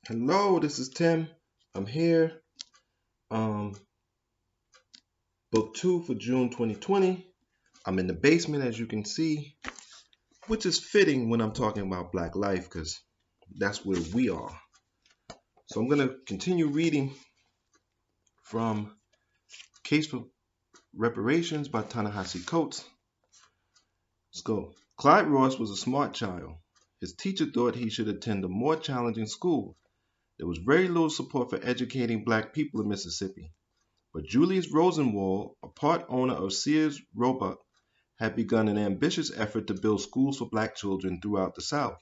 Hello, this is Tim. I'm here. Um, Book 2 for June 2020. I'm in the basement, as you can see, which is fitting when I'm talking about Black life because that's where we are. So I'm going to continue reading from Case for Reparations by Ta-Nehisi Coates. Let's go. Clyde Ross was a smart child. His teacher thought he should attend a more challenging school. There was very little support for educating Black people in Mississippi. But Julius Rosenwald, a part owner of Sears Roebuck, had begun an ambitious effort to build schools for Black children throughout the South.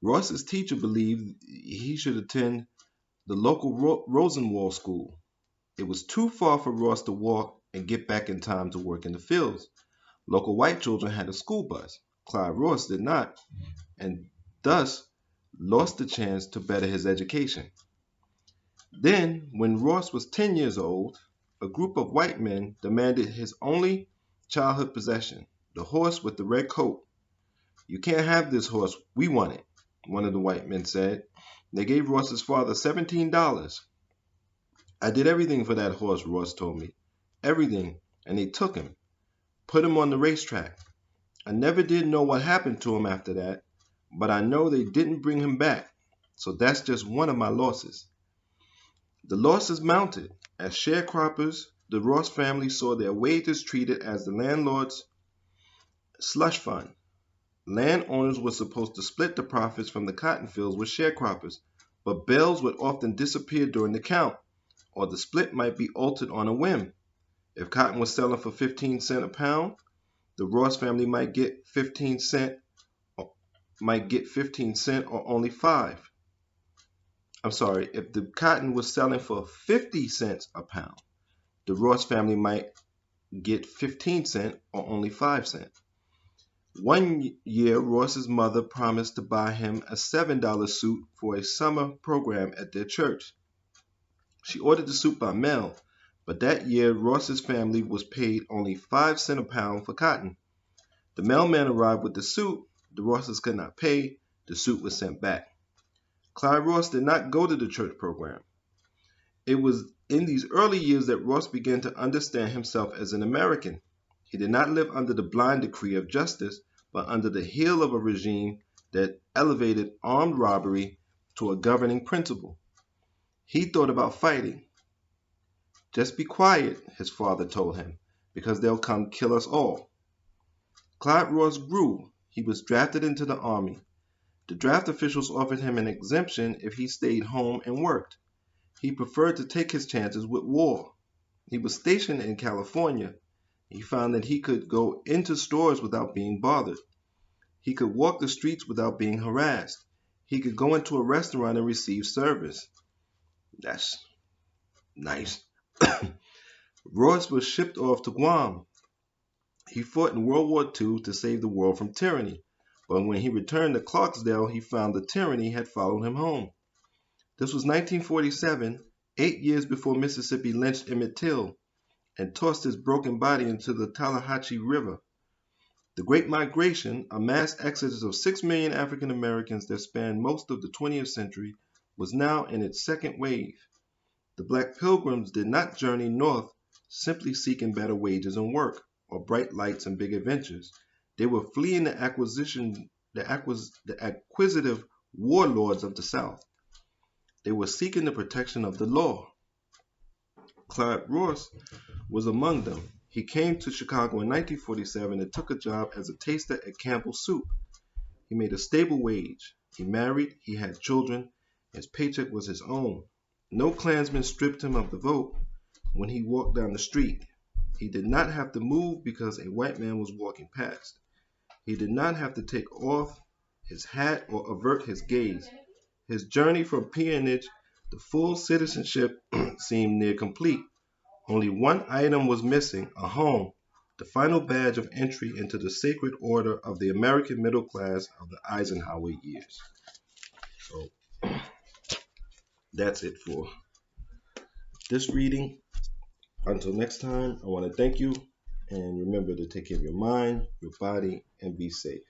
Ross's teacher believed he should attend the local Rosenwald school. It was too far for Ross to walk and get back in time to work in the fields. Local white children had a school bus. Clyde Ross did not, and thus lost the chance to better his education. Then, when Ross was 10 years old, a group of white men demanded his only childhood possession, the horse with the red coat. "You can't have this horse, we want it," one of the white men said. They gave Ross's father $17. "I did everything for that horse," Ross told me. "Everything, and they took him, put him on the racetrack. I never did know what happened to him after that, but I know they didn't bring him back, so that's just one of my losses." The losses mounted. As sharecroppers, the Ross family saw their wages treated as the landlord's slush fund. Landowners were supposed to split the profits from the cotton fields with sharecroppers, but bales would often disappear during the count, or the split might be altered on a whim. If cotton was selling for 15 cents a pound, the Ross family might get 15 cents or only 5. If the cotton was selling for 50 cents a pound, the Ross family might get 15 cents or only 5 cents. One year, Ross's mother promised to buy him a $7 suit for a summer program at their church. She ordered the suit by mail, but that year Ross's family was paid only 5 cents a pound for cotton. The mailman arrived with the suit. The Rosses could not pay. The suit was sent back. Clyde Ross did not go to the church program. It was in these early years that Ross began to understand himself as an American. He did not live under the blind decree of justice, but under the heel of a regime that elevated armed robbery to a governing principle. He thought about fighting. "Just be quiet," his father told him, "because they'll come kill us all." Clyde Ross grew. He was drafted into the army. The draft officials offered him an exemption if he stayed home and worked. He preferred to take his chances with war. He was stationed in California. He found that he could go into stores without being bothered. He could walk the streets without being harassed. He could go into a restaurant and receive service. That's nice. Ross was shipped off to Guam. He fought in World War II to save the world from tyranny. But when he returned to Clarksdale, he found the tyranny had followed him home. This was 1947, 8 years before Mississippi lynched Emmett Till and tossed his broken body into the Tallahatchie River. The Great Migration, a mass exodus of 6 million African Americans that spanned most of the 20th century, was now in its second wave. The Black Pilgrims did not journey north simply seeking better wages and work, or bright lights and big adventures. They were fleeing the acquisitive warlords of the South. They were seeking the protection of the law. Clyde Ross was among them. He came to Chicago in 1947 and took a job as a taster at Campbell's Soup. He made a stable wage. He married. He had children. His paycheck was his own. No Klansman stripped him of the vote when he walked down the street. He did not have to move because a white man was walking past. He did not have to take off his hat or avert his gaze. His journey from peonage to full citizenship seemed near complete. Only one item was missing: a home, the final badge of entry into the sacred order of the American middle class of the Eisenhower years. So that's it for this reading. Until next time, I want to thank you, and remember to take care of your mind, your body, and be safe.